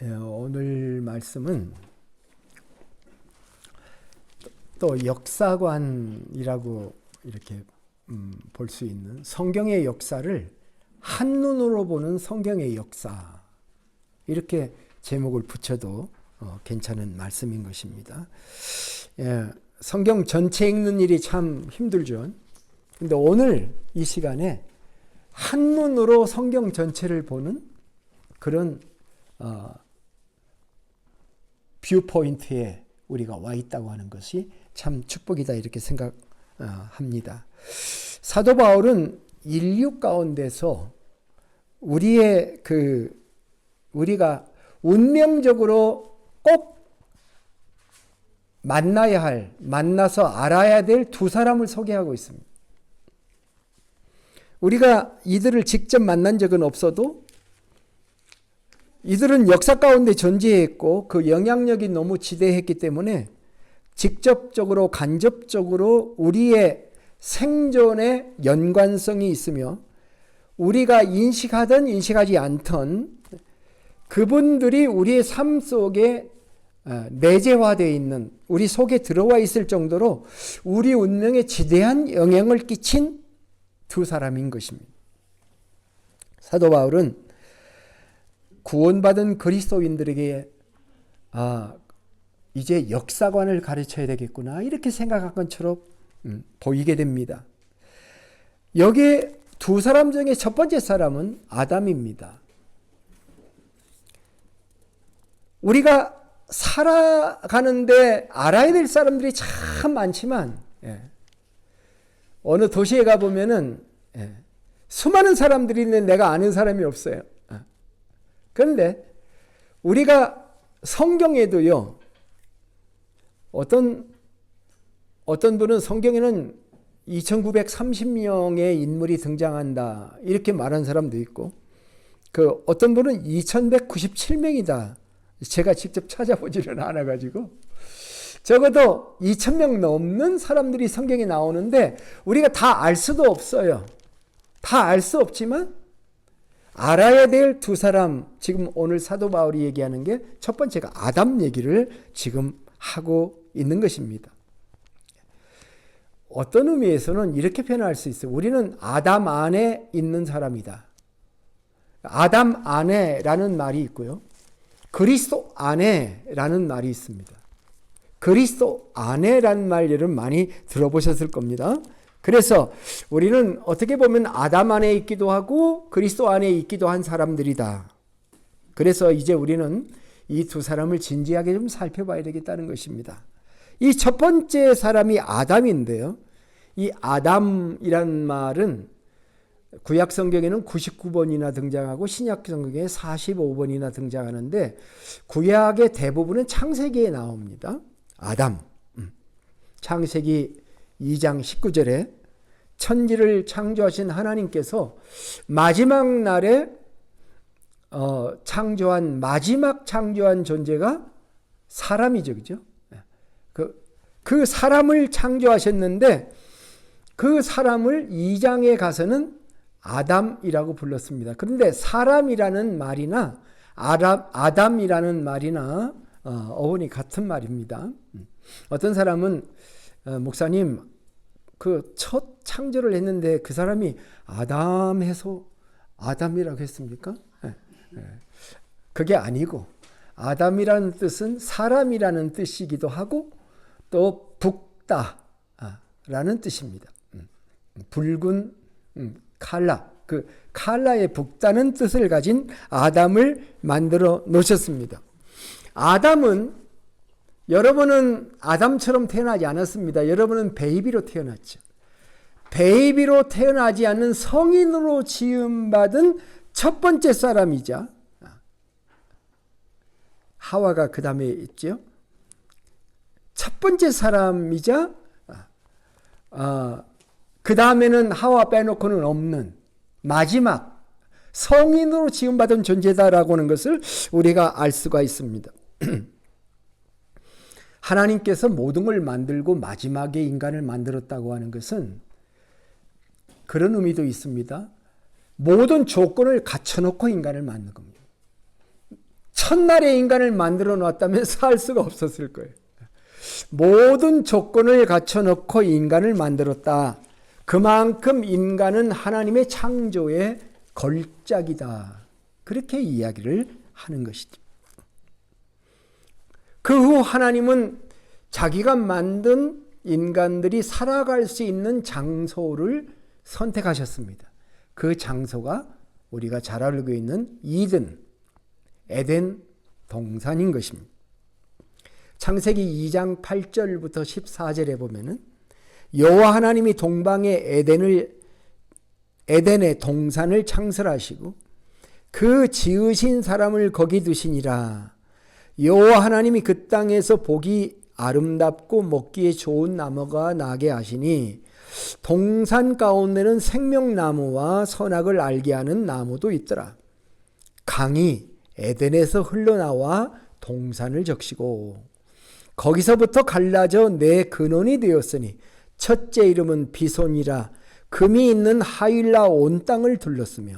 오늘 말씀은 또 역사관이라고 이렇게 볼 수 있는 성경의 역사를 한눈으로 보는 성경의 역사, 이렇게 제목을 붙여도 괜찮은 말씀인 것입니다. 성경 전체 읽는 일이 참 힘들죠. 근데 오늘 이 시간에 한눈으로 성경 전체를 보는 그런 뷰포인트에 우리가 와 있다고 하는 것이 참 축복이다, 이렇게 생각합니다. 사도 바울은 인류 가운데서 우리가 운명적으로 꼭 만나서 알아야 될 두 사람을 소개하고 있습니다. 우리가 이들을 직접 만난 적은 없어도 이들은 역사 가운데 존재했고 그 영향력이 너무 지대했기 때문에 직접적으로 간접적으로 우리의 생존에 연관성이 있으며 우리가 인식하든 인식하지 않든 그분들이 우리의 삶 속에 내재화되어 있는, 우리 속에 들어와 있을 정도로 우리 운명에 지대한 영향을 끼친 두 사람인 것입니다. 사도 바울은 구원받은 그리스도인들에게 이제 역사관을 가르쳐야 되겠구나, 이렇게 생각한 것처럼 보이게 됩니다. 여기에 두 사람 중에 첫 번째 사람은 아담입니다. 우리가 살아가는데 알아야 될 사람들이 참 많지만 어느 도시에 가보면은 수많은 사람들이 있는데 내가 아는 사람이 없어요. 그런데 우리가 성경에도요, 어떤 분은 성경에는 2930명의 인물이 등장한다, 이렇게 말한 사람도 있고, 어떤 분은 2197명이다. 제가 직접 찾아보지는 않아가지고 적어도 2000명 넘는 사람들이 성경에 나오는데 우리가 다 알 수도 없어요. 다 알 수 없지만 알아야 될 두 사람, 지금 오늘 사도 바울이 얘기하는 게 첫 번째가 아담 얘기를 지금 하고 있는 것입니다. 어떤 의미에서는 이렇게 표현할 수 있어요. 우리는 아담 안에 있는 사람이다. 아담 안에라는 말이 있고요, 그리스도 안에라는 말이 있습니다. 그리스도 안에라는 말 여러분 많이 들어보셨을 겁니다. 그래서 우리는 어떻게 보면 아담 안에 있기도 하고 그리스도 안에 있기도 한 사람들이다. 그래서 이제 우리는 이 두 사람을 진지하게 좀 살펴봐야 되겠다는 것입니다. 이 첫 번째 사람이 아담인데요, 이 아담이란 말은 구약 성경에는 99번이나 등장하고 신약 성경에 45번이나 등장하는데 구약의 대부분은 창세기에 나옵니다. 아담. 창세기 2장 19절에 천지를 창조하신 하나님께서 마지막 날에 마지막 창조한 존재가 사람이죠. 그죠? 그 사람을 창조하셨는데 그 사람을 2장에 가서는 아담이라고 불렀습니다. 그런데 사람이라는 말이나 아담이라는 말이나 어원이 같은 말입니다. 어떤 사람은 목사님, 그 첫 창조를 했는데 그 사람이 아담 해서 아담이라고 했습니까? 그게 아니고 아담이라는 뜻은 사람이라는 뜻이기도 하고 또 붓다라는 뜻입니다. 붉은 칼라, 그 칼라에 붓다는 뜻을 가진 아담을 만들어 놓으셨습니다. 아담은, 여러분은 아담처럼 태어나지 않았습니다. 여러분은 베이비로 태어났죠. 베이비로 태어나지 않는 성인으로 지음받은 첫 번째 사람이자, 하와가 그 다음에 있죠. 첫 번째 사람이자 그 다음에는 하와 빼놓고는 없는 마지막 성인으로 지음받은 존재다라고 하는 것을 우리가 알 수가 있습니다. 하나님께서 모든 걸 만들고 마지막에 인간을 만들었다고 하는 것은 그런 의미도 있습니다. 모든 조건을 갖춰놓고 인간을 만든 겁니다. 첫날에 인간을 만들어 놨다면 살 수가 없었을 거예요. 모든 조건을 갖춰놓고 인간을 만들었다. 그만큼 인간은 하나님의 창조의 걸작이다. 그렇게 이야기를 하는 것이죠. 그 후 하나님은 자기가 만든 인간들이 살아갈 수 있는 장소를 선택하셨습니다. 그 장소가 우리가 잘 알고 있는 이든, 에덴 동산인 것입니다. 창세기 2장 8절부터 14절에 보면은 여호와 하나님이 동방의 에덴의 동산을 창설하시고 그 지으신 사람을 거기 두시니라. 여호와 하나님이 그 땅에서 보기 아름답고 먹기에 좋은 나무가 나게 하시니 동산 가운데는 생명나무와 선악을 알게 하는 나무도 있더라. 강이 에덴에서 흘러나와 동산을 적시고 거기서부터 갈라져 네 근원이 되었으니 첫째 이름은 비손이라. 금이 있는 하윌라 온 땅을 둘렀으며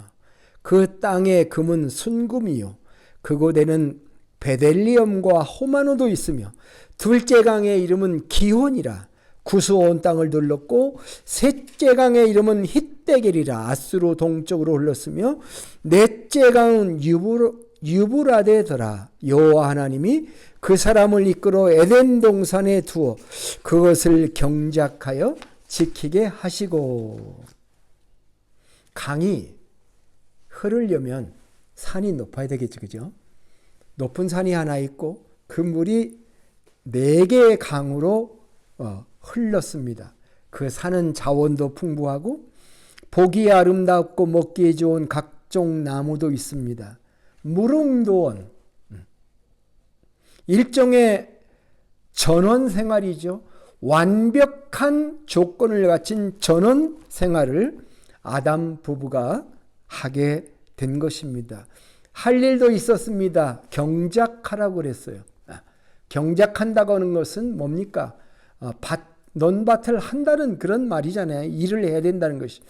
그 땅의 금은 순금이요 그곳에는 베델리엄과 호마노도 있으며 둘째 강의 이름은 기혼이라. 구스 온 땅을 둘렀고 셋째 강의 이름은 힛데겔이라. 아수로 동쪽으로 흘렀으며 넷째 강은 유브라데더라. 여호와 하나님이 그 사람을 이끌어 에덴 동산에 두어 그것을 경작하여 지키게 하시고. 강이 흐르려면 산이 높아야 되겠죠, 그죠? 높은 산이 하나 있고 그 물이 4개의 강으로 흘렀습니다. 그 산은 자원도 풍부하고 보기에 아름답고 먹기에 좋은 각종 나무도 있습니다. 무릉도원, 일종의 전원 생활이죠. 완벽한 조건을 갖춘 전원 생활을 아담 부부가 하게 된 것입니다. 할 일도 있었습니다. 경작하라고 그랬어요. 경작한다고 하는 것은 뭡니까? 논밭을 한다는 그런 말이잖아요. 일을 해야 된다는 것이.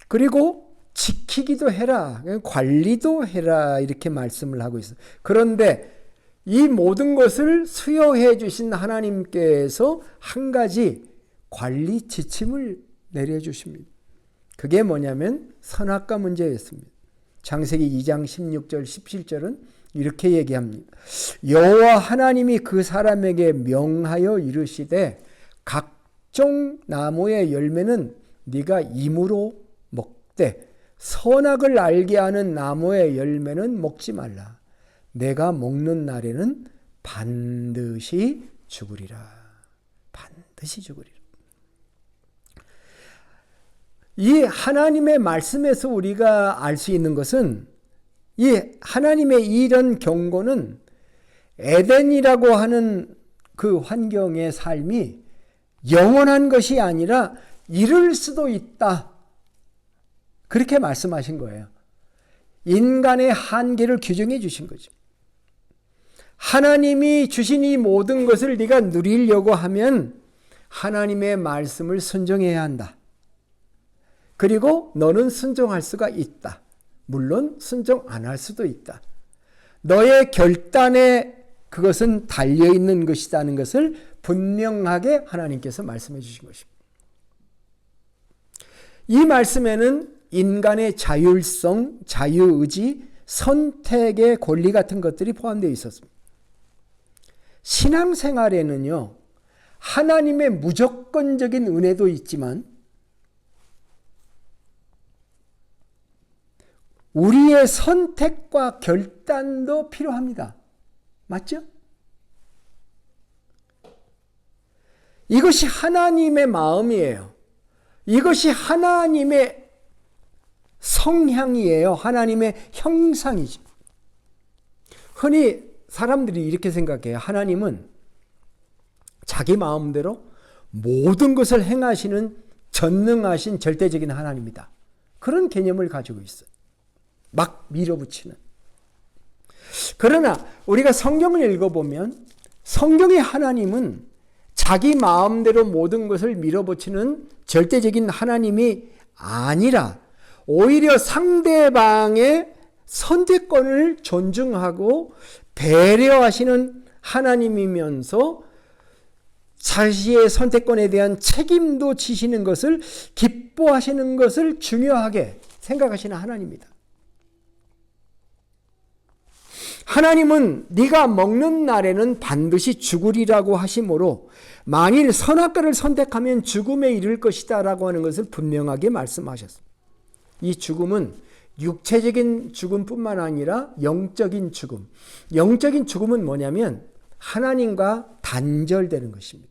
그리고 지키기도 해라. 관리도 해라. 이렇게 말씀을 하고 있어요. 그런데 이 모든 것을 수여해 주신 하나님께서 한 가지 관리 지침을 내려주십니다. 그게 뭐냐면 선악과 문제였습니다. 창세기 2장 16절 17절은 이렇게 얘기합니다. 여호와 하나님이 그 사람에게 명하여 이르시되 각종 나무의 열매는 네가 임으로 먹되 선악을 알게 하는 나무의 열매는 먹지 말라. 내가 먹는 날에는 반드시 죽으리라. 반드시 죽으리라. 이 하나님의 말씀에서 우리가 알 수 있는 것은 이 하나님의 이런 경고는 에덴이라고 하는 그 환경의 삶이 영원한 것이 아니라 이룰 수도 있다. 그렇게 말씀하신 거예요. 인간의 한계를 규정해 주신 거죠. 하나님이 주신 이 모든 것을 네가 누리려고 하면 하나님의 말씀을 순종해야 한다. 그리고 너는 순종할 수가 있다. 물론 순종 안 할 수도 있다. 너의 결단에 그것은 달려있는 것이라는 것을 분명하게 하나님께서 말씀해 주신 것입니다. 이 말씀에는 인간의 자율성, 자유의지, 선택의 권리 같은 것들이 포함되어 있었습니다. 신앙생활에는요, 하나님의 무조건적인 은혜도 있지만 우리의 선택과 결단도 필요합니다. 맞죠? 이것이 하나님의 마음이에요. 이것이 하나님의 성향이에요. 하나님의 형상이죠. 흔히 사람들이 이렇게 생각해요. 하나님은 자기 마음대로 모든 것을 행하시는 전능하신 절대적인 하나님이다. 그런 개념을 가지고 있어요. 막 밀어붙이는. 그러나 우리가 성경을 읽어보면 성경의 하나님은 자기 마음대로 모든 것을 밀어붙이는 절대적인 하나님이 아니라 오히려 상대방의 선택권을 존중하고 배려하시는 하나님이면서 자신의 선택권에 대한 책임도 지시는 것을, 기뻐하시는 것을 중요하게 생각하시는 하나님입니다. 하나님은 네가 먹는 날에는 반드시 죽으리라고 하심으로 만일 선악과를 선택하면 죽음에 이를 것이다 라고 하는 것을 분명하게 말씀하셨습니다. 이 죽음은 육체적인 죽음뿐만 아니라 영적인 죽음. 영적인 죽음은 뭐냐면 하나님과 단절되는 것입니다.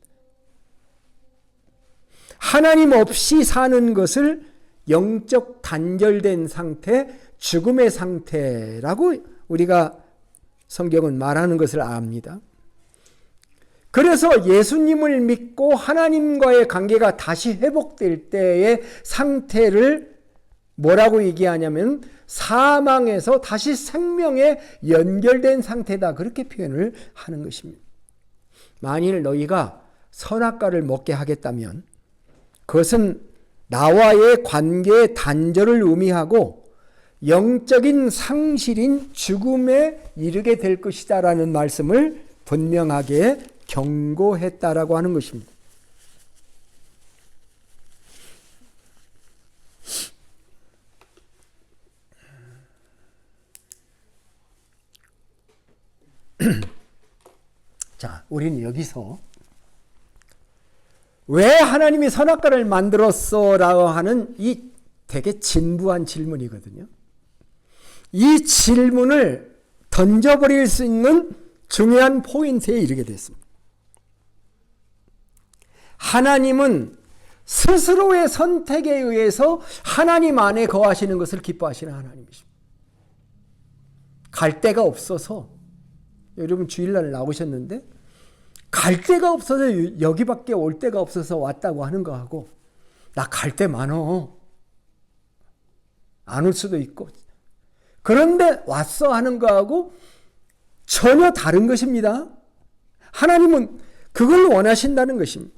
하나님 없이 사는 것을 영적 단절된 상태, 죽음의 상태라고 우리가 성경은 말하는 것을 압니다. 그래서 예수님을 믿고 하나님과의 관계가 다시 회복될 때의 상태를 뭐라고 얘기하냐면 사망에서 다시 생명에 연결된 상태다, 그렇게 표현을 하는 것입니다. 만일 너희가 선악과를 먹게 하겠다면 그것은 나와의 관계의 단절을 의미하고 영적인 상실인 죽음에 이르게 될 것이다 라는 말씀을 분명하게 경고했다라고 하는 것입니다. 자, 우리는 여기서 왜 하나님이 선악과를 만들었어? 라고 하는 이 되게 진부한 질문이거든요. 이 질문을 던져버릴 수 있는 중요한 포인트에 이르게 됐습니다. 하나님은 스스로의 선택에 의해서 하나님 안에 거하시는 것을 기뻐하시는 하나님이십니다. 갈 데가 없어서, 여러분 주일날 나오셨는데 갈 데가 없어서, 여기밖에 올 데가 없어서 왔다고 하는 거하고 나 갈 데 많어, 안 올 수도 있고, 그런데 왔어 하는 거하고 전혀 다른 것입니다. 하나님은 그걸 원하신다는 것입니다.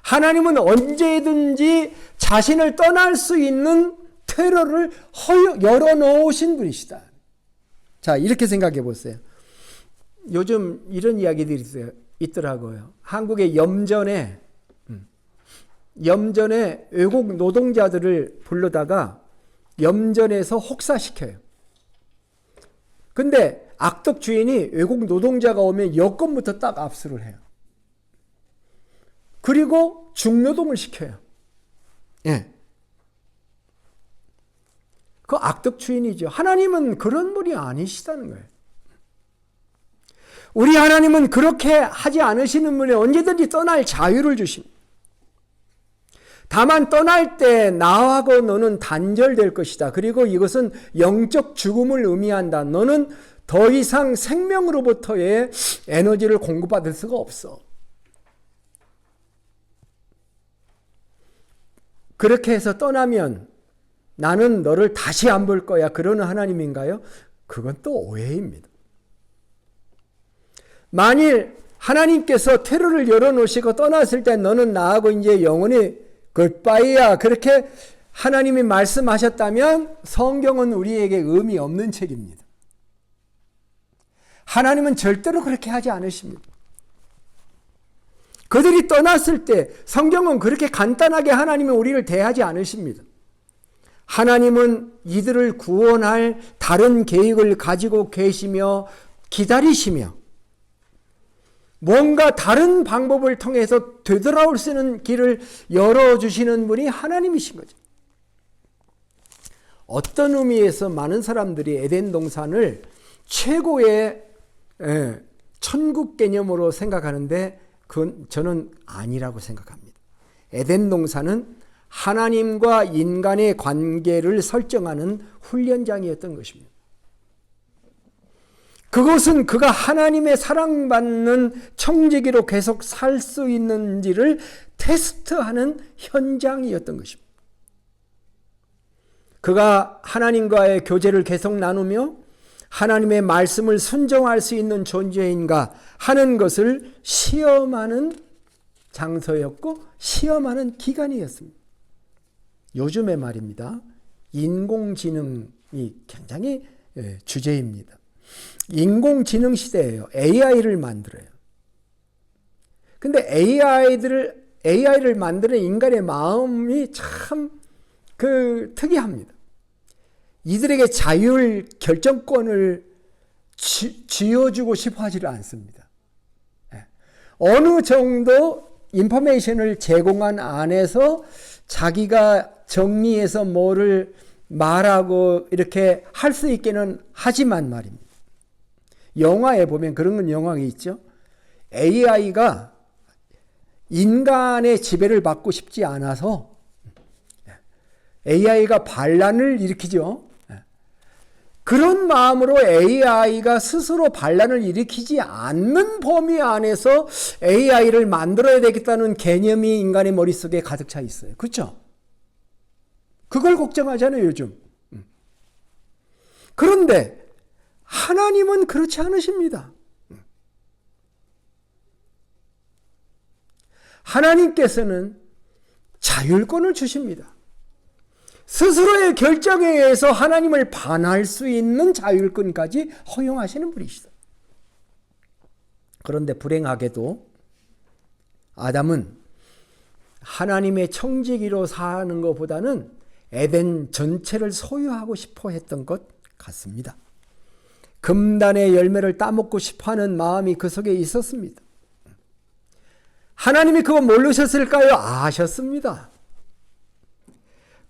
하나님은 언제든지 자신을 떠날 수 있는 퇴로를 열어놓으신 분이시다. 자, 이렇게 생각해 보세요. 요즘 이런 이야기들이 있더라고요. 한국의 염전에 외국 노동자들을 불러다가 염전에서 혹사시켜요. 근데 악덕 주인이 외국 노동자가 오면 여권부터 딱 압수를 해요. 그리고 중노동을 시켜요. 예. 그 악덕 주인이죠. 하나님은 그런 분이 아니시다는 거예요. 우리 하나님은 그렇게 하지 않으시는 분에 언제든지 떠날 자유를 주십니다. 다만 떠날 때 나하고 너는 단절될 것이다. 그리고 이것은 영적 죽음을 의미한다. 너는 더 이상 생명으로부터의 에너지를 공급받을 수가 없어. 그렇게 해서 떠나면 나는 너를 다시 안 볼 거야, 그러는 하나님인가요? 그건 또 오해입니다. 만일 하나님께서 퇴로를 열어놓으시고 떠났을 때 너는 나하고 이제 영원히 굿바이야, 그렇게 하나님이 말씀하셨다면 성경은 우리에게 의미 없는 책입니다. 하나님은 절대로 그렇게 하지 않으십니다. 그들이 떠났을 때 성경은 그렇게 간단하게 하나님은 우리를 대하지 않으십니다. 하나님은 이들을 구원할 다른 계획을 가지고 계시며 기다리시며 뭔가 다른 방법을 통해서 되돌아올 수 있는 길을 열어주시는 분이 하나님이신 거죠. 어떤 의미에서 많은 사람들이 에덴 동산을 최고의 천국 개념으로 생각하는데 그건 저는 아니라고 생각합니다. 에덴 동산은 하나님과 인간의 관계를 설정하는 훈련장이었던 것입니다. 그것은 그가 하나님의 사랑받는 청지기로 계속 살 수 있는지를 테스트하는 현장이었던 것입니다. 그가 하나님과의 교제를 계속 나누며 하나님의 말씀을 순종할 수 있는 존재인가 하는 것을 시험하는 장소였고 시험하는 기간이었습니다. 요즘에 말입니다. 인공지능이 굉장히 주제입니다. 인공지능 시대예요. AI를 만들어요. 근데 AI를 만드는 인간의 마음이 참 특이합니다. 이들에게 자율 결정권을 쥐어주고 싶어 하지를 않습니다. 어느 정도 인포메이션을 제공한 안에서 자기가 정리해서 뭐를 말하고 이렇게 할 수 있게는 하지만 말입니다. 영화에 보면 그런 영화가 있죠. AI가 인간의 지배를 받고 싶지 않아서 AI가 반란을 일으키죠. 그런 마음으로 AI가 스스로 반란을 일으키지 않는 범위 안에서 AI를 만들어야 되겠다는 개념이 인간의 머릿속에 가득 차 있어요. 그렇죠? 그걸 걱정하잖아요, 요즘. 그런데 하나님은 그렇지 않으십니다. 하나님께서는 자율권을 주십니다. 스스로의 결정에 의해서 하나님을 반할 수 있는 자율권까지 허용하시는 분이시다. 그런데 불행하게도 아담은 하나님의 청지기로 사는 것보다는 에덴 전체를 소유하고 싶어 했던 것 같습니다. 금단의 열매를 따먹고 싶어하는 마음이 그 속에 있었습니다. 하나님이 그거 모르셨을까요? 아셨습니다.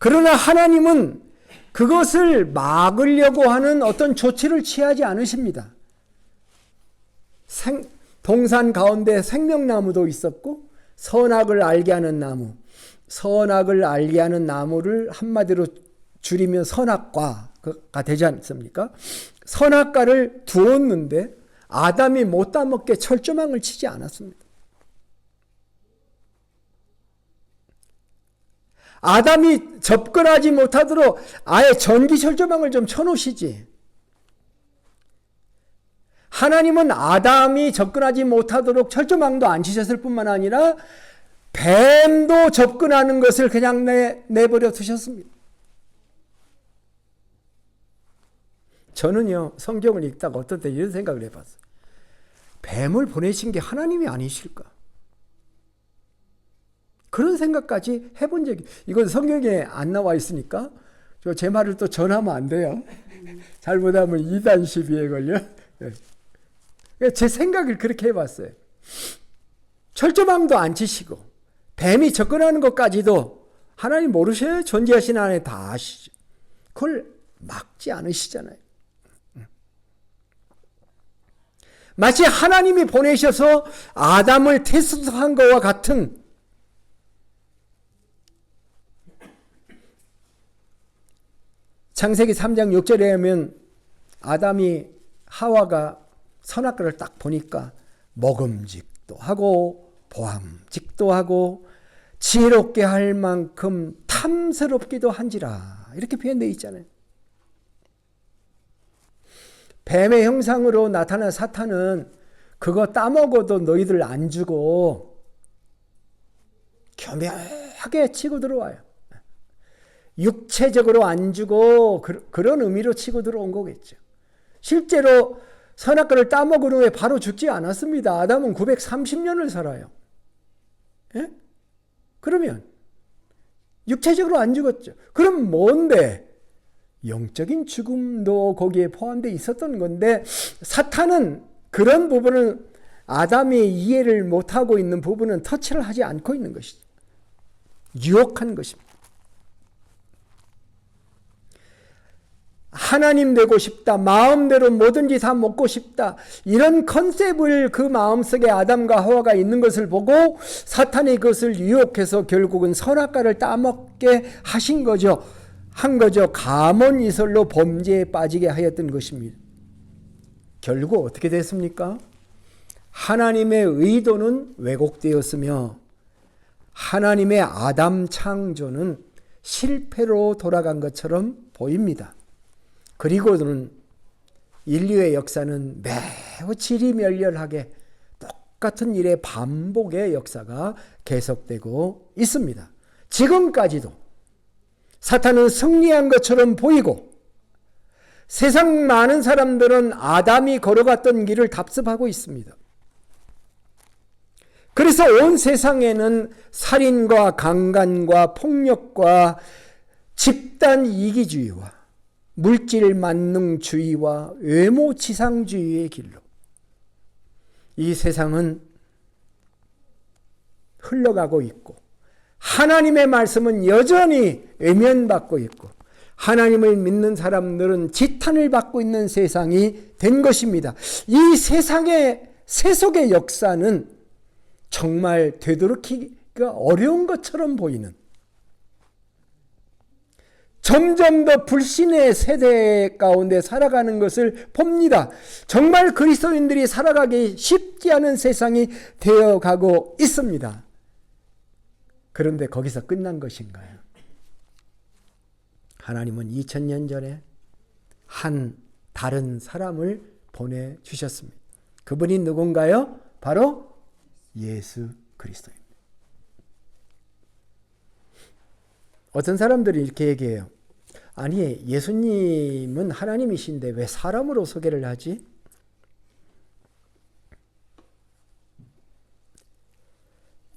그러나 하나님은 그것을 막으려고 하는 어떤 조치를 취하지 않으십니다. 동산 가운데 생명나무도 있었고 선악을 알게 하는 나무, 선악을 알게 하는 나무를 한마디로 줄이면 선악과가 되지 않습니까? 선악과를 두었는데 아담이 못 따먹게 철조망을 치지 않았습니다. 아담이 접근하지 못하도록 아예 전기 철조망을 좀 쳐놓으시지. 하나님은 아담이 접근하지 못하도록 철조망도 안 치셨을 뿐만 아니라 뱀도 접근하는 것을 그냥 내버려 두셨습니다. 저는요, 성경을 읽다가 어떤 때 이런 생각을 해봤어요. 뱀을 보내신 게 하나님이 아니실까? 그런 생각까지 해본 적이, 이건 성경에 안 나와 있으니까 제 말을 또 전하면 안 돼요. 잘못하면 이단 시비에 걸려. 제 생각을 그렇게 해봤어요. 철조망도 안 치시고 뱀이 접근하는 것까지도 하나님 모르셔요? 존재하신 안에 다 아시죠. 그걸 막지 않으시잖아요. 마치 하나님이 보내셔서 아담을 테스트한 것과 같은 창세기 3장 6절에 하면 아담이 하와가 선악과를 딱 보니까 먹음직도 하고 보암직도 하고 지혜롭게 할 만큼 탐스럽기도 한지라 이렇게 표현되어 있잖아요. 뱀의 형상으로 나타난 사탄은 그거 따먹어도 너희들 안 주고 교묘하게 치고 들어와요. 육체적으로 안 주고 그런 의미로 치고 들어온 거겠죠. 실제로 선악과를 따먹은 후에 바로 죽지 않았습니다. 아담은 930년을 살아요. 예? 그러면 육체적으로 안 죽었죠. 그럼 뭔데? 영적인 죽음도 거기에 포함되어 있었던 건데 사탄은 그런 부분을 아담이 이해를 못하고 있는 부분은 터치를 하지 않고 있는 것이죠. 유혹한 것입니다. 하나님 되고 싶다. 마음대로 뭐든지 다 먹고 싶다. 이런 컨셉을 그 마음속에 아담과 하와가 있는 것을 보고 사탄이 그것을 유혹해서 결국은 선악과를 따먹게 하신 거죠. 가문이설로 범죄에 빠지게 하였던 것입니다. 결국 어떻게 됐습니까? 하나님의 의도는 왜곡되었으며 하나님의 아담 창조는 실패로 돌아간 것처럼 보입니다. 그리고는 인류의 역사는 매우 지리멸렬하게 똑같은 일의 반복의 역사가 계속되고 있습니다. 지금까지도 사탄은 승리한 것처럼 보이고 세상 많은 사람들은 아담이 걸어갔던 길을 답습하고 있습니다. 그래서 온 세상에는 살인과 강간과 폭력과 집단 이기주의와 물질 만능주의와 외모 지상주의의 길로 이 세상은 흘러가고 있고, 하나님의 말씀은 여전히 외면받고 있고, 하나님을 믿는 사람들은 지탄을 받고 있는 세상이 된 것입니다. 이 세상의 세속의 역사는 정말 되돌이키기가 어려운 것처럼 보이는, 점점 더 불신의 세대 가운데 살아가는 것을 봅니다. 정말 그리스도인들이 살아가기 쉽지 않은 세상이 되어가고 있습니다. 그런데 거기서 끝난 것인가요? 하나님은 2000년 전에 한 다른 사람을 보내주셨습니다. 그분이 누군가요? 바로 예수 그리스도입니다. 어떤 사람들이 이렇게 얘기해요. 아니, 예수님은 하나님이신데 왜 사람으로 소개를 하지?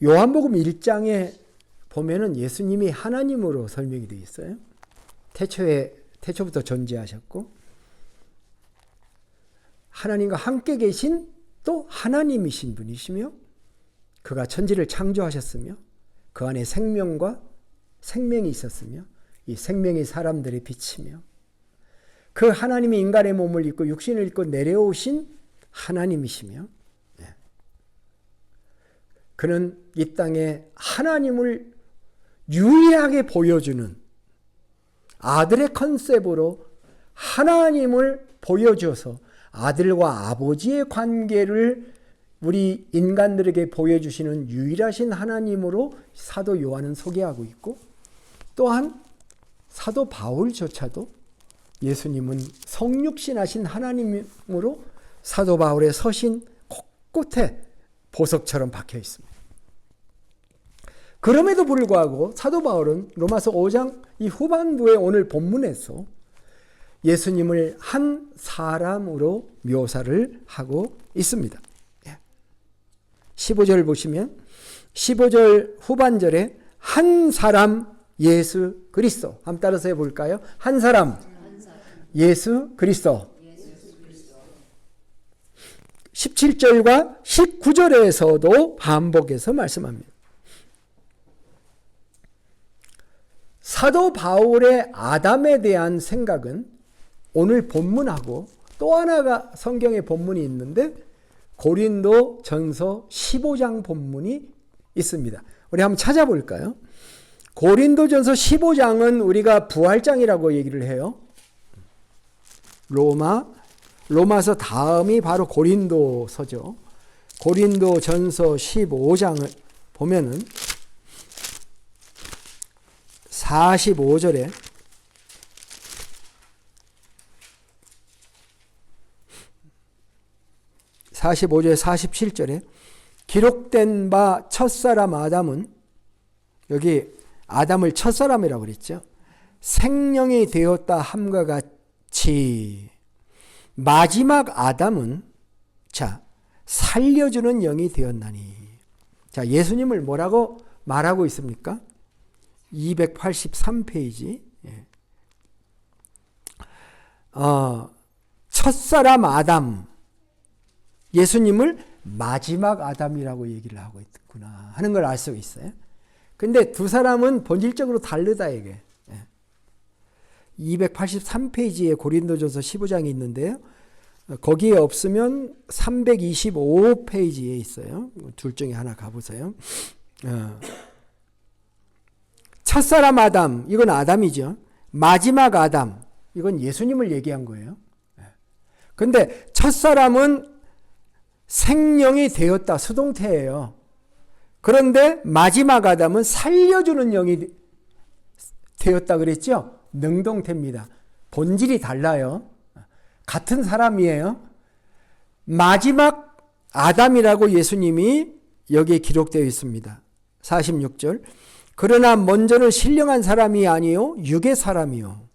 요한복음 1장에 보면은 예수님이 하나님으로 설명이 되어 있어요. 태초부터 존재하셨고, 하나님과 함께 계신 또 하나님이신 분이시며, 그가 천지를 창조하셨으며, 그 안에 생명이 있었으며, 이 생명이 사람들의 빛이며, 그 하나님이 인간의 몸을 입고 육신을 입고 내려오신 하나님이시며, 그는 이 땅에 하나님을 유일하게 보여주는 아들의 컨셉으로 하나님을 보여줘서 아들과 아버지의 관계를 우리 인간들에게 보여주시는 유일하신 하나님으로 사도 요한은 소개하고 있고, 또한 사도 바울조차도 예수님은 성육신하신 하나님으로 사도 바울의 서신 곳곳에 보석처럼 박혀 있습니다. 그럼에도 불구하고 사도 바울은 로마서 5장 이 후반부의 오늘 본문에서 예수님을 한 사람으로 묘사를 하고 있습니다. 15절 보시면 15절 후반절에 한 사람 예수 그리스도, 한번 따라서 해볼까요? 한 사람 예수 그리스도. 17절과 19절에서도 반복해서 말씀합니다. 사도 바울의 아담에 대한 생각은 오늘 본문하고 또 하나가 성경의 본문이 있는데 고린도 전서 15장 본문이 있습니다. 우리 한번 찾아볼까요? 고린도 전서 15장은 우리가 부활장이라고 얘기를 해요. 로마서 다음이 바로 고린도서죠. 고린도 전서 15장을 보면은 45절에 (45절) 47절에 기록된 바 첫사람 아담은, 여기 아담을 첫사람이라고 그랬죠. 생령이 되었다 함과 같이 마지막 아담은 살려주는 영이 되었나니. 예수님을 뭐라고 말하고 있습니까? 283페이지. 첫사람 아담, 예수님을 마지막 아담이라고 얘기를 하고 있구나 하는 걸 알 수 있어요. 근데 두 사람은 본질적으로 다르다 이게. 283페이지에 고린도전서 15장이 있는데요. 거기에 없으면 325페이지에 있어요. 둘 중에 하나 가보세요. 첫사람 아담, 이건 아담이죠. 마지막 아담, 이건 예수님을 얘기한 거예요. 근데 첫사람은 생령이 되었다, 수동태예요. 그런데 마지막 아담은 살려주는 영이 되었다 그랬죠? 능동태입니다. 본질이 달라요. 같은 사람이에요. 마지막 아담이라고 예수님이 여기에 기록되어 있습니다. 46절. 그러나 먼저는 신령한 사람이 아니요 육의 사람이요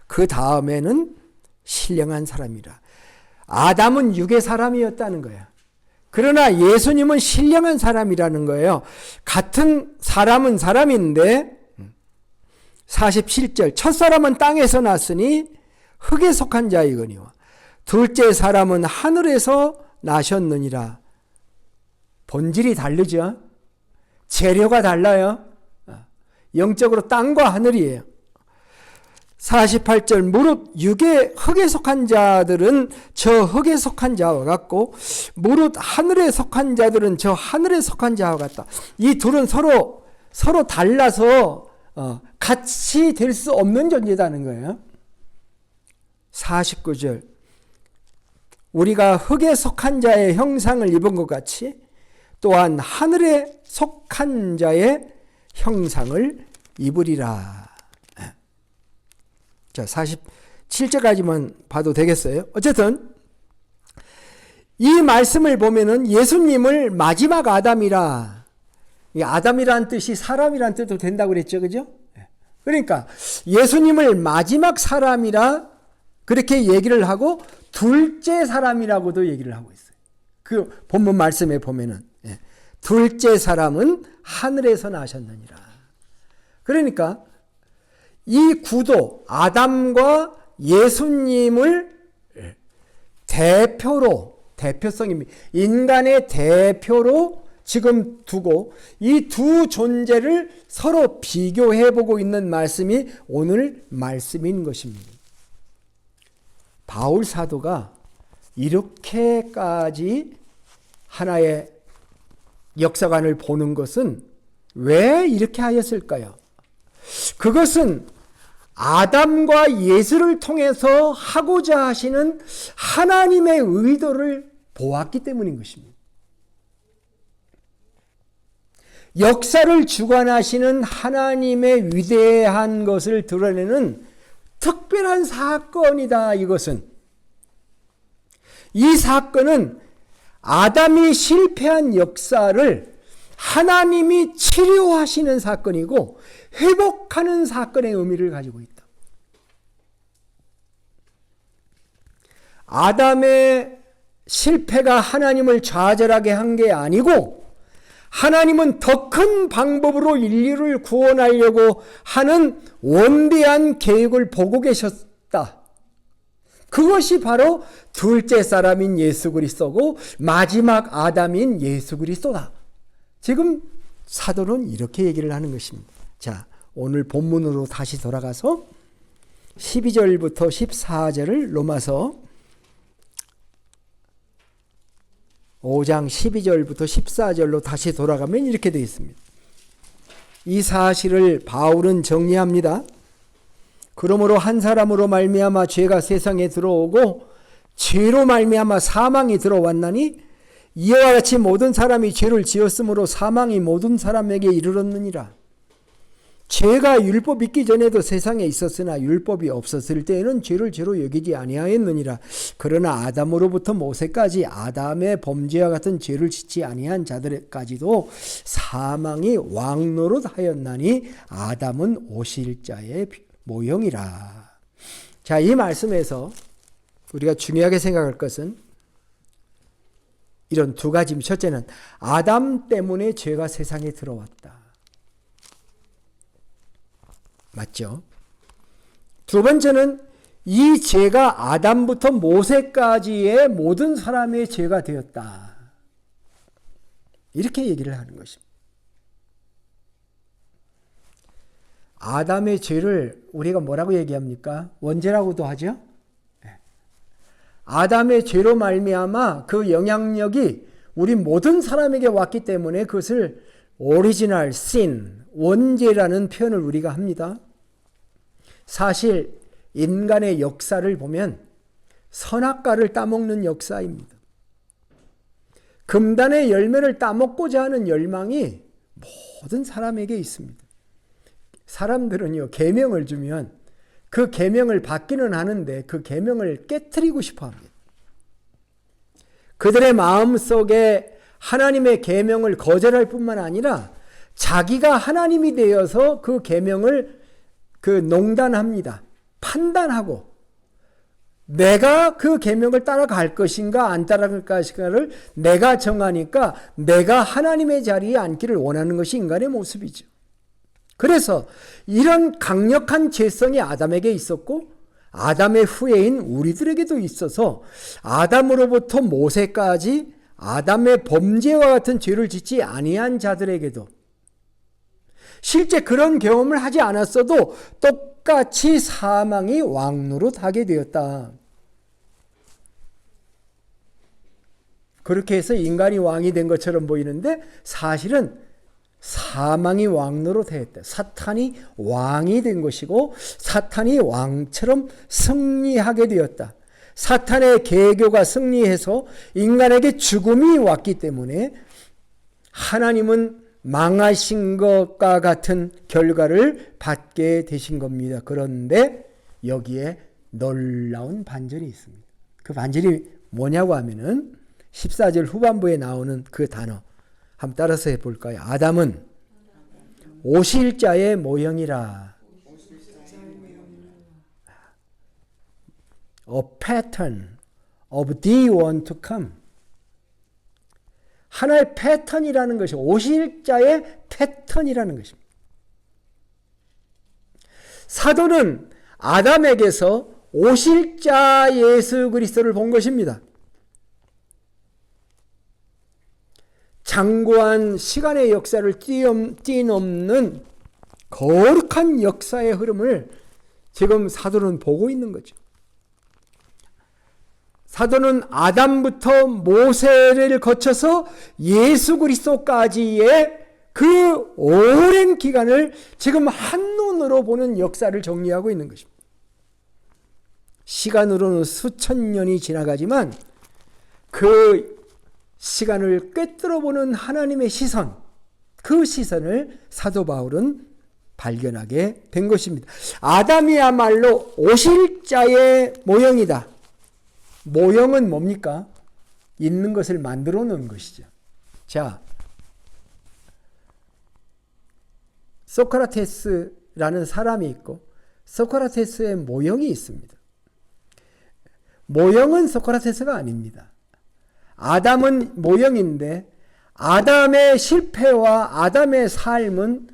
그 다음에는 신령한 사람이라. 아담은 육의 사람이었다는 거야. 그러나 예수님은 신령한 사람이라는 거예요. 같은 사람은 사람인데 47절 첫사람은 땅에서 났으니 흙에 속한 자이거니와 둘째 사람은 하늘에서 나셨느니라. 본질이 다르죠. 재료가 달라요. 영적으로 땅과 하늘이에요. 48절 무릇 육의 흙에 속한 자들은 저 흙에 속한 자와 같고 무릇 하늘에 속한 자들은 저 하늘에 속한 자와 같다. 이 둘은 서로 달라서 같이 될 수 없는 존재라는 거예요. 49절 우리가 흙에 속한 자의 형상을 입은 것 같이 또한 하늘에 속한 자의 형상을 입으리라. 자, 47절까지만 봐도 되겠어요. 어쨌든 이 말씀을 보면은 예수님을 마지막 아담이라. 이 아담이란 뜻이 사람이란 뜻도 된다고 그랬죠. 그죠? 그러니까 예수님을 마지막 사람이라 그렇게 얘기를 하고 둘째 사람이라고도 얘기를 하고 있어요. 그 본문 말씀에 보면은 둘째 사람은 하늘에서 나셨느니라. 그러니까 이 구도 아담과 예수님을 대표성입니다. 인간의 대표로 지금 두고 이 두 존재를 서로 비교해 보고 있는 말씀이 오늘 말씀인 것입니다. 바울 사도가 이렇게까지 하나의 역사관을 보는 것은 왜 이렇게 하였을까요? 그것은 아담과 예수를 통해서 하고자 하시는 하나님의 의도를 보았기 때문인 것입니다. 역사를 주관하시는 하나님의 위대한 것을 드러내는 특별한 사건이다. 이것은 이 사건은 아담이 실패한 역사를 하나님이 치료하시는 사건이고 회복하는 사건의 의미를 가지고 있다. 아담의 실패가 하나님을 좌절하게 한 게 아니고 하나님은 더 큰 방법으로 인류를 구원하려고 하는 원대한 계획을 보고 계셨다. 그것이 바로 둘째 사람인 예수 그리스도고 마지막 아담인 예수 그리스도다. 지금 사도는 이렇게 얘기를 하는 것입니다. 자, 오늘 본문으로 다시 돌아가서 12절부터 14절을 로마서 5장 12절부터 14절로 다시 돌아가면 이렇게 되어 있습니다. 이 사실을 바울은 정리합니다. 그러므로 한 사람으로 말미암아 죄가 세상에 들어오고 죄로 말미암아 사망이 들어왔나니 이와 같이 모든 사람이 죄를 지었으므로 사망이 모든 사람에게 이르렀느니라. 죄가 율법 있기 전에도 세상에 있었으나 율법이 없었을 때에는 죄를 죄로 여기지 아니하였느니라. 그러나 아담으로부터 모세까지 아담의 범죄와 같은 죄를 짓지 아니한 자들까지도 사망이 왕노릇하였나니 아담은 오실 자의 모형이라. 자, 이 말씀에서 우리가 중요하게 생각할 것은 이런 두 가지입니다. 첫째는 아담 때문에 죄가 세상에 들어왔다. 맞죠? 두 번째는 이 죄가 아담부터 모세까지의 모든 사람의 죄가 되었다. 이렇게 얘기를 하는 것입니다. 아담의 죄를 우리가 뭐라고 얘기합니까? 원죄라고도 하죠. 아담의 죄로 말미암아 그 영향력이 우리 모든 사람에게 왔기 때문에 그것을 오리지널 신, 원죄라는 표현을 우리가 합니다. 사실 인간의 역사를 보면 선악과를 따먹는 역사입니다. 금단의 열매를 따먹고자 하는 열망이 모든 사람에게 있습니다. 사람들은요, 계명을 주면 그 계명을 받기는 하는데 그 계명을 깨트리고 싶어 합니다. 그들의 마음속에 하나님의 계명을 거절할 뿐만 아니라 자기가 하나님이 되어서 그 계명을 농단합니다. 판단하고 내가 그 계명을 따라갈 것인가 안 따라갈 것인가를 내가 정하니까 내가 하나님의 자리에 앉기를 원하는 것이 인간의 모습이죠. 그래서 이런 강력한 죄성이 아담에게 있었고 아담의 후예인 우리들에게도 있어서 아담으로부터 모세까지 아담의 범죄와 같은 죄를 짓지 아니한 자들에게도 실제 그런 경험을 하지 않았어도 똑같이 사망이 왕노릇하게 되었다. 그렇게 해서 인간이 왕이 된 것처럼 보이는데 사실은 사망이 왕노릇했다. 사탄이 왕이 된 것이고 사탄이 왕처럼 승리하게 되었다. 사탄의 계교가 승리해서 인간에게 죽음이 왔기 때문에 하나님은 망하신 것과 같은 결과를 받게 되신 겁니다. 그런데 여기에 놀라운 반전이 있습니다. 그 반전이 뭐냐고 하면은 14절 후반부에 나오는 그 단어 한번 따라서 해볼까요? 아담은 오실자의 모형이라. A pattern of the one to come. 하나의 패턴이라는 것이 오실자의 패턴이라는 것입니다. 사도는 아담에게서 오실자 예수 그리스도를 본 것입니다. 장구한 시간의 역사를 뛰어넘는 거룩한 역사의 흐름을 지금 사도는 보고 있는 거죠. 사도는 아담부터 모세를 거쳐서 예수 그리스도까지의 그 오랜 기간을 지금 한눈으로 보는 역사를 정리하고 있는 것입니다. 시간으로는 수천 년이 지나가지만 그 시간을 꿰뚫어 보는 하나님의 시선, 그 시선을 사도 바울은 발견하게 된 것입니다. 아담이야말로 오실자의 모형이다. 모형은 뭡니까? 있는 것을 만들어 놓은 것이죠. 자, 소크라테스라는 사람이 있고 소크라테스의 모형이 있습니다. 모형은 소크라테스가 아닙니다. 아담은 모형인데 아담의 실패와 아담의 삶은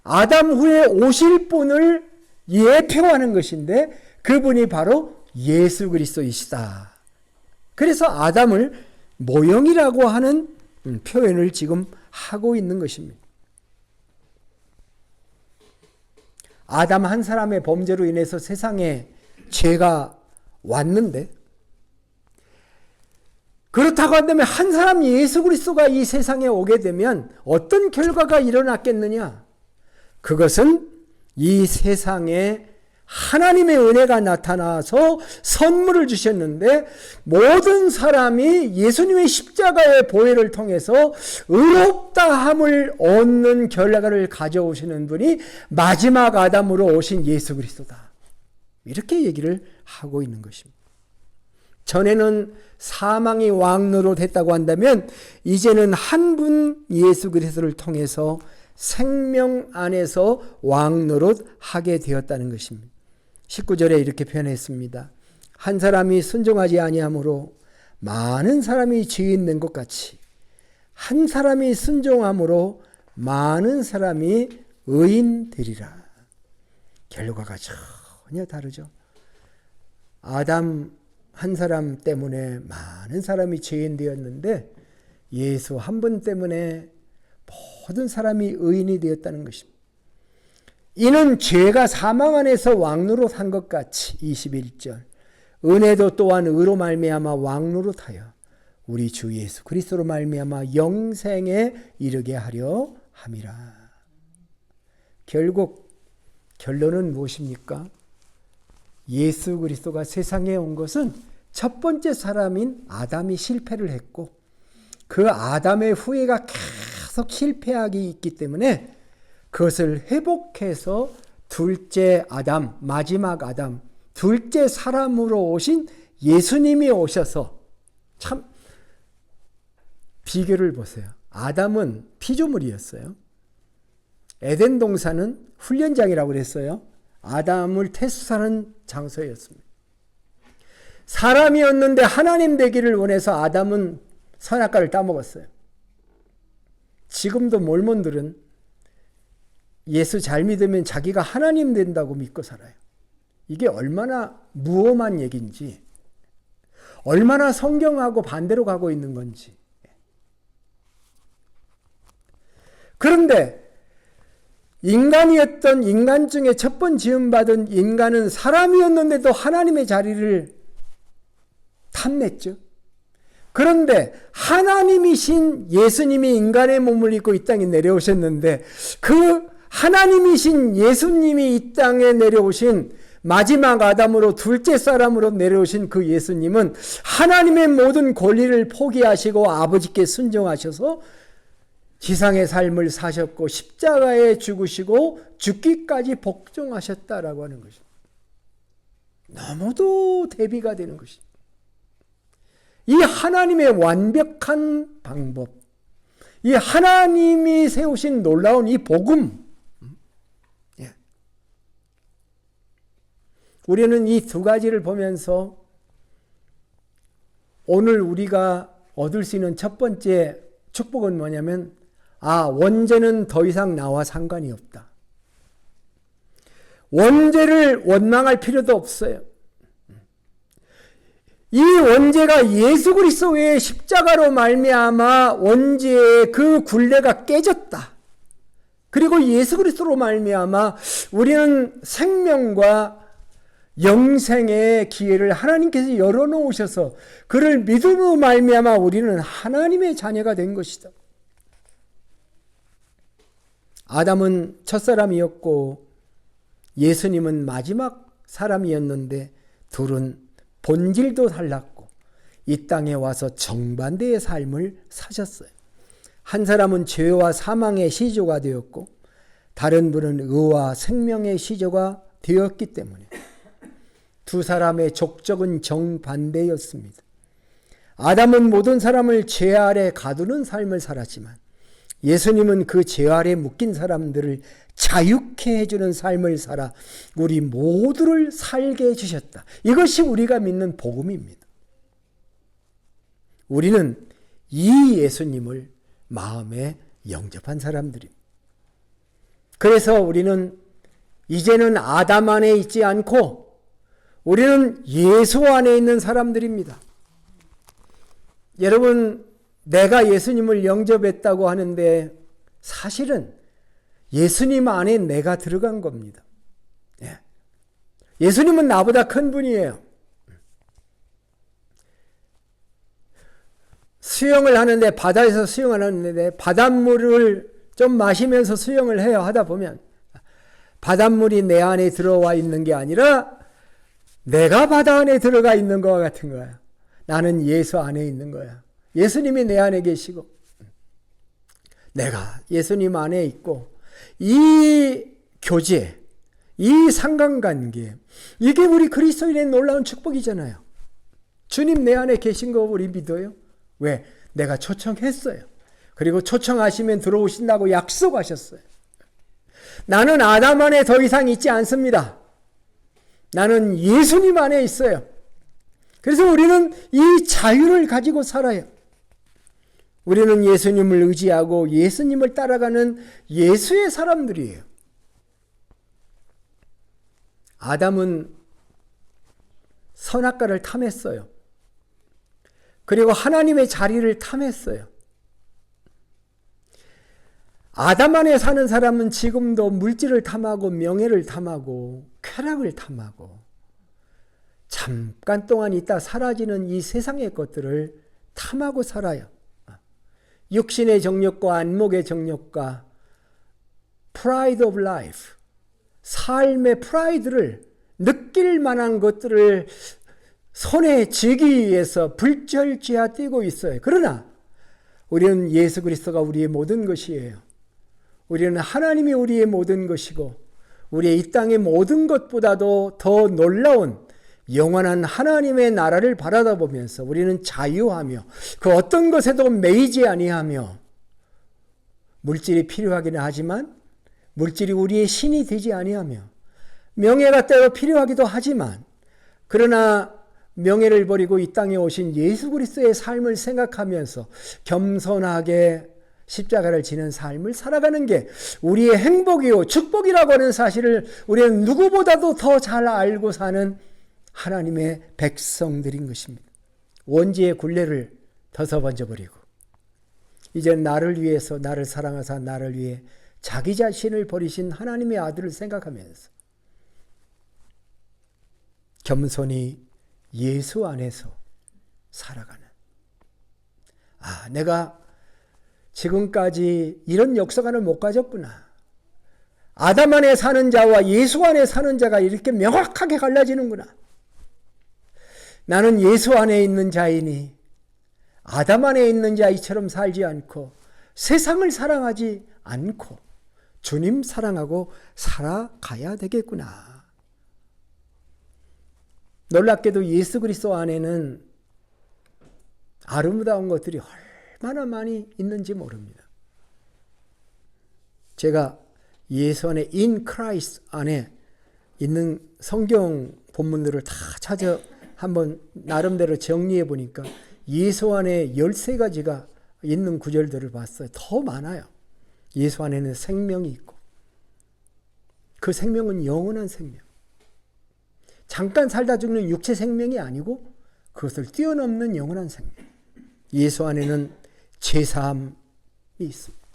아담 후에 오실 분을 예표하는 것인데 그분이 바로 예수 그리스도이시다. 그래서 아담을 모형이라고 하는 표현을 지금 하고 있는 것입니다. 아담 한 사람의 범죄로 인해서 세상에 죄가 왔는데 그렇다고 한다면 한 사람 예수 그리스도가 이 세상에 오게 되면 어떤 결과가 일어났겠느냐? 그것은 이 세상에 하나님의 은혜가 나타나서 선물을 주셨는데 모든 사람이 예수님의 십자가의 보혈을 통해서 의롭다함을 얻는 결과를 가져오시는 분이 마지막 아담으로 오신 예수 그리스도다. 이렇게 얘기를 하고 있는 것입니다. 전에는 사망이 왕노릇했다고 한다면 이제는 한 분 예수 그리스도를 통해서 생명 안에서 왕노릇하게 되었다는 것입니다. 19절에 이렇게 표현했습니다. 한 사람이 순종하지 아니함으로 많은 사람이 죄인 된 것 같이 한 사람이 순종함으로 많은 사람이 의인 되리라. 결과가 전혀 다르죠. 아담 한 사람 때문에 많은 사람이 죄인 되었는데 예수 한 분 때문에 모든 사람이 의인이 되었다는 것입니다. 이는 죄가 사망 안에서 왕노릇한 것 같이 21절 은혜도 또한 의로 말미암아 왕노릇하여 우리 주 예수 그리스도로 말미암아 영생에 이르게 하려 함이라. 결국 결론은 무엇입니까? 예수 그리스도가 세상에 온 것은 첫 번째 사람인 아담이 실패를 했고 그 아담의 후예가 계속 실패하기 있기 때문에 그것을 회복해서 둘째 아담, 마지막 아담, 둘째 사람으로 오신 예수님이 오셔서 참 비교를 보세요. 아담은 피조물이었어요. 에덴 동산은 훈련장이라고 그랬어요. 아담을 태수하는 장소였습니다. 사람이었는데 하나님 되기를 원해서 아담은 선악과를 따먹었어요. 지금도 몰몬들은 예수 잘 믿으면 자기가 하나님 된다고 믿고 살아요. 이게 얼마나 무엄한 얘기인지, 얼마나 성경하고 반대로 가고 있는 건지. 그런데 인간이었던 인간 중에 첫 번 지음받은 인간은 사람이었는데도 하나님의 자리를 탐냈죠. 그런데 하나님이신 예수님이 인간의 몸을 입고 이 땅에 내려오셨는데 그 하나님이신 예수님이 이 땅에 내려오신 마지막 아담으로 둘째 사람으로 내려오신 그 예수님은 하나님의 모든 권리를 포기하시고 아버지께 순종하셔서 지상의 삶을 사셨고 십자가에 죽으시고 죽기까지 복종하셨다라고 하는 것입니다. 너무도 대비가 되는 것입니다. 이 하나님의 완벽한 방법, 이 하나님이 세우신 놀라운 이 복음, 우리는 이 두 가지를 보면서 오늘 우리가 얻을 수 있는 첫 번째 축복은 뭐냐면, 원죄는 더 이상 나와 상관이 없다. 원죄를 원망할 필요도 없어요. 이 원죄가 예수 그리스도의 십자가로 말미암아 원죄의 그 굴레가 깨졌다. 그리고 예수 그리스도로 말미암아 우리는 생명과 영생의 기회를 하나님께서 열어놓으셔서 그를 믿음으로 말미암아 우리는 하나님의 자녀가 된 것이다. 아담은 첫사람이었고 예수님은 마지막 사람이었는데 둘은 본질도 달랐고 이 땅에 와서 정반대의 삶을 사셨어요. 한 사람은 죄와 사망의 시조가 되었고 다른 분은 의와 생명의 시조가 되었기 때문에 두 사람의 족적은 정반대였습니다. 아담은 모든 사람을 죄 아래 가두는 삶을 살았지만 예수님은 그 죄 아래 묶인 사람들을 자유케 해주는 삶을 살아 우리 모두를 살게 해주셨다. 이것이 우리가 믿는 복음입니다. 우리는 이 예수님을 마음에 영접한 사람들입니다. 그래서 우리는 이제는 아담 안에 있지 않고 우리는 예수 안에 있는 사람들입니다. 여러분, 내가 예수님을 영접했다고 하는데 사실은 예수님 안에 내가 들어간 겁니다. 예수님은 나보다 큰 분이에요. 수영을 하는데 바다에서 수영을 하는데 바닷물을 좀 마시면서 수영을 해요. 하다 보면 바닷물이 내 안에 들어와 있는 게 아니라 내가 바다 안에 들어가 있는 것과 같은 거야. 나는 예수 안에 있는 거야. 예수님이 내 안에 계시고 내가 예수님 안에 있고 이 교제, 이 상관관계, 이게 우리 그리스도인의 놀라운 축복이잖아요. 주님 내 안에 계신 거 우리 믿어요? 왜? 내가 초청했어요. 그리고 초청하시면 들어오신다고 약속하셨어요. 나는 아담 안에 더 이상 있지 않습니다. 나는 예수님 안에 있어요. 그래서 우리는 이 자유를 가지고 살아요. 우리는 예수님을 의지하고 예수님을 따라가는 예수의 사람들이에요. 아담은 선악과를 탐했어요. 그리고 하나님의 자리를 탐했어요. 아담 안에 사는 사람은 지금도 물질을 탐하고 명예를 탐하고 쾌락을 탐하고 잠깐 동안 있다 사라지는 이 세상의 것들을 탐하고 살아요. 육신의 정욕과 안목의 정욕과 pride of life, 삶의 프라이드를 느낄 만한 것들을 손에 쥐기 위해서 불철주야 뛰고 있어요. 그러나 우리는 예수 그리스도가 우리의 모든 것이에요. 우리는 하나님이 우리의 모든 것이고 우리의 이 땅의 모든 것보다도 더 놀라운 영원한 하나님의 나라를 바라다보면서 우리는 자유하며 그 어떤 것에도 매이지 아니하며 물질이 필요하기는 하지만 물질이 우리의 신이 되지 아니하며 명예가 때로 필요하기도 하지만 그러나 명예를 버리고 이 땅에 오신 예수 그리스도의 삶을 생각하면서 겸손하게 십자가를 지는 삶을 살아가는 게 우리의 행복이요 축복이라고 하는 사실을 우리는 누구보다도 더 잘 알고 사는 하나님의 백성들인 것입니다. 원지의 굴레를 벗어버리고 이제 나를 위해서, 나를 사랑하사 나를 위해 자기 자신을 버리신 하나님의 아들을 생각하면서 겸손히 예수 안에서 살아가는, 내가 지금까지 이런 역사관을 못 가졌구나. 아담 안에 사는 자와 예수 안에 사는 자가 이렇게 명확하게 갈라지는구나. 나는 예수 안에 있는 자이니 아담 안에 있는 자이처럼 살지 않고 세상을 사랑하지 않고 주님 사랑하고 살아가야 되겠구나. 놀랍게도 예수 그리스도 안에는 아름다운 것들이 얼마나 많이 있는지 모릅니다. 제가 예수 안에 in Christ 안에 있는 성경 본문들을 다 찾아 한번 나름대로 정리해 보니까 예수 안에 13가지가 있는 구절들을 봤어요. 더 많아요. 예수 안에는 생명이 있고 그 생명은 영원한 생명. 잠깐 살다 죽는 육체 생명이 아니고 그것을 뛰어넘는 영원한 생명. 예수 안에는 죄사함이 있습니다.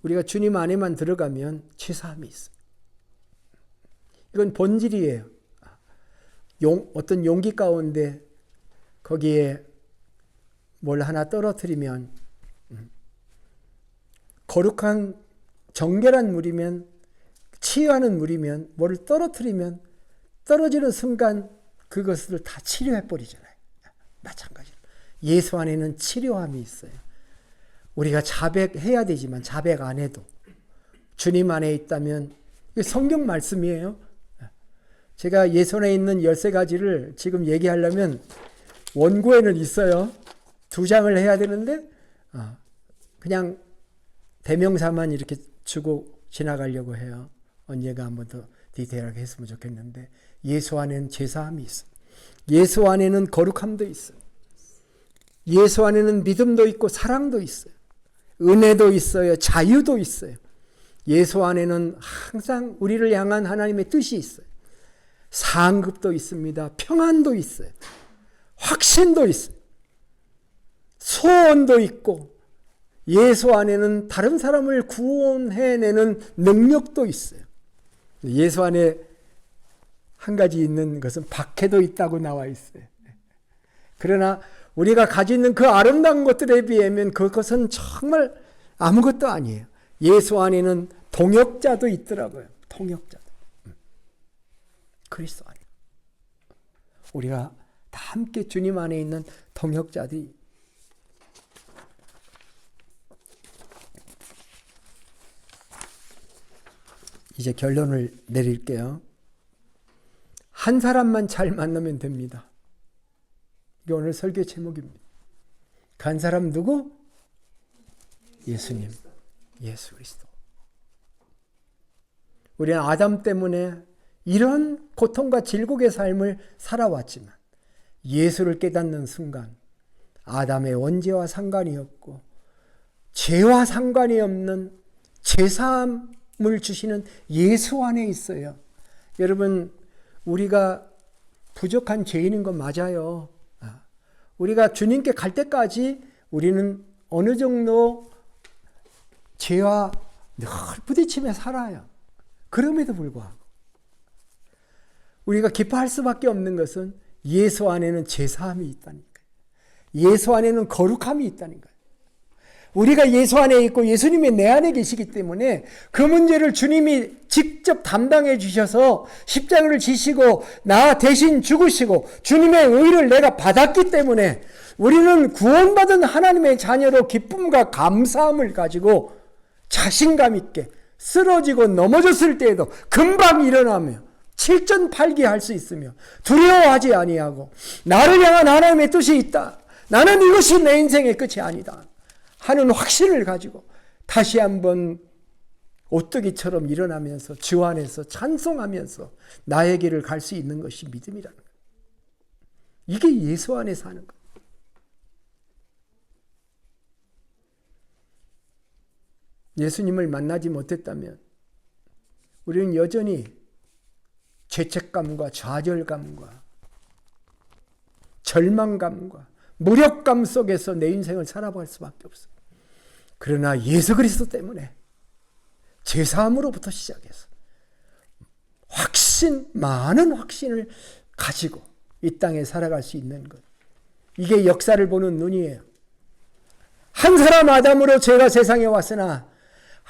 우리가 주님 안에만 들어가면 죄사함이 있어요. 이건 본질이에요. 어떤 용기 가운데 거기에 뭘 하나 떨어뜨리면 거룩한 정결한 물이면 치유하는 물이면 뭐를 떨어뜨리면 떨어지는 순간 그것을 다 치료해 버리잖아요. 마찬가지로 예수 안에는 치료함이 있어요. 우리가 자백해야 되지만 자백 안 해도 주님 안에 있다면, 이게 성경 말씀이에요. 제가 예수 안에 있는 13가지를 지금 얘기하려면 원고에는 있어요. 2장을 해야 되는데 그냥 대명사만 이렇게 주고 지나가려고 해요. 언젠가 한번 더 디테일하게 했으면 좋겠는데 예수 안에는 죄사함이 있어요. 예수 안에는 거룩함도 있어요. 예수 안에는 믿음도 있고 사랑도 있어요. 은혜도 있어요. 자유도 있어요. 예수 안에는 항상 우리를 향한 하나님의 뜻이 있어요. 상급도 있습니다. 평안도 있어요. 확신도 있어요. 소원도 있고 예수 안에는 다른 사람을 구원해내는 능력도 있어요. 예수 안에 한 가지 있는 것은 박해도 있다고 나와 있어요. 그러나 우리가 가지고 있는 그 아름다운 것들에 비하면 그것은 정말 아무것도 아니에요. 예수 안에는 동역자도 있더라고요. 동역자도. 그리스도 안에. 우리가 다 함께 주님 안에 있는 동역자들이. 이제 결론을 내릴게요. 한 사람만 잘 만나면 됩니다. 이게 오늘 설교 제목입니다. 간 사람 누구? 예수님, 예수 그리스도. 우리는 아담 때문에 이런 고통과 질곡의 삶을 살아왔지만 예수를 깨닫는 순간 아담의 원죄와 상관이 없고 죄와 상관이 없는 죄사함을 주시는 예수 안에 있어요. 여러분, 우리가 부족한 죄인인 건 맞아요. 우리가 주님께 갈 때까지 우리는 어느 정도 죄와 늘 부딪히며 살아요. 그럼에도 불구하고 우리가 기뻐할 수밖에 없는 것은 예수 안에는 죄사함이 있다는 거예요. 예수 안에는 거룩함이 있다는 거예요. 우리가 예수 안에 있고 예수님이 내 안에 계시기 때문에 그 문제를 주님이 직접 담당해 주셔서 십자가를 지시고 나 대신 죽으시고 주님의 의를 내가 받았기 때문에 우리는 구원받은 하나님의 자녀로 기쁨과 감사함을 가지고 자신감 있게 쓰러지고 넘어졌을 때에도 금방 일어나며 칠전팔기할 수 있으며 두려워하지 아니하고 나를 향한 하나님의 뜻이 있다. 나는 이것이 내 인생의 끝이 아니다 하는 확신을 가지고 다시 한번 오뚜기처럼 일어나면서 주 안에서 찬송하면서 나의 길을 갈 수 있는 것이 믿음이라는 거예요. 이게 예수 안에 사는 것. 예수님을 만나지 못했다면 우리는 여전히 죄책감과 좌절감과 절망감과 무력감 속에서 내 인생을 살아갈 수밖에 없어요. 그러나 예수 그리스도 때문에 제사함으로부터 시작해서 많은 확신을 가지고 이 땅에 살아갈 수 있는 것. 이게 역사를 보는 눈이에요. 한 사람 아담으로 죄가 세상에 왔으나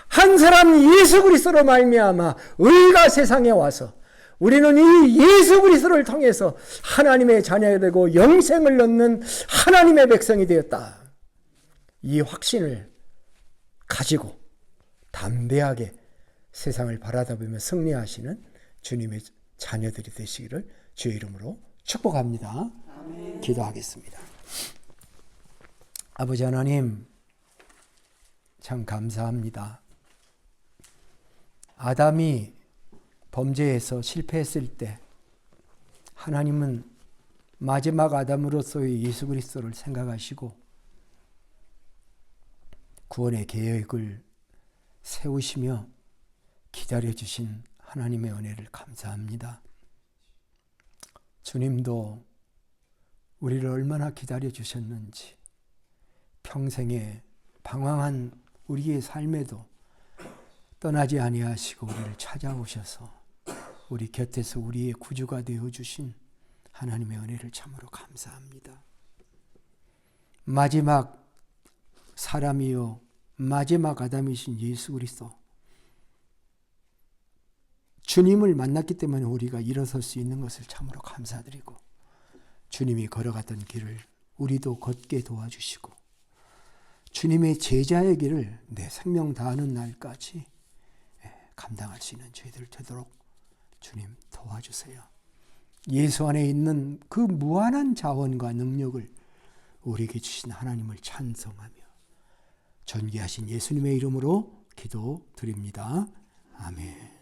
한 사람 예수 그리스도로 말미암아 의가 세상에 와서 우리는 이 예수 그리스도를 통해서 하나님의 자녀가 되고 영생을 얻는 하나님의 백성이 되었다. 이 확신을 가지고 담대하게 세상을 바라다보며 승리하시는 주님의 자녀들이 되시기를 주의 이름으로 축복합니다. 아멘. 기도하겠습니다. 아버지 하나님, 참 감사합니다. 아담이 범죄에서 실패했을 때 하나님은 마지막 아담으로서의 예수 그리스도를 생각하시고 구원의 계획을 세우시며 기다려주신 하나님의 은혜를 감사합니다. 주님도 우리를 얼마나 기다려주셨는지 평생에 방황한 우리의 삶에도 떠나지 아니하시고 우리를 찾아오셔서 우리 곁에서 우리의 구주가 되어주신 하나님의 은혜를 참으로 감사합니다. 마지막 사람이요 마지막 아담이신 예수 그리스도 주님을 만났기 때문에 우리가 일어설 수 있는 것을 참으로 감사드리고 주님이 걸어갔던 길을 우리도 걷게 도와주시고 주님의 제자의 길을 내 생명 다하는 날까지 감당할 수 있는 저희들 되도록 주님 도와주세요. 예수 안에 있는 그 무한한 자원과 능력을 우리에게 주신 하나님을 찬송하며 존귀하신 예수님의 이름으로 기도드립니다. 아멘.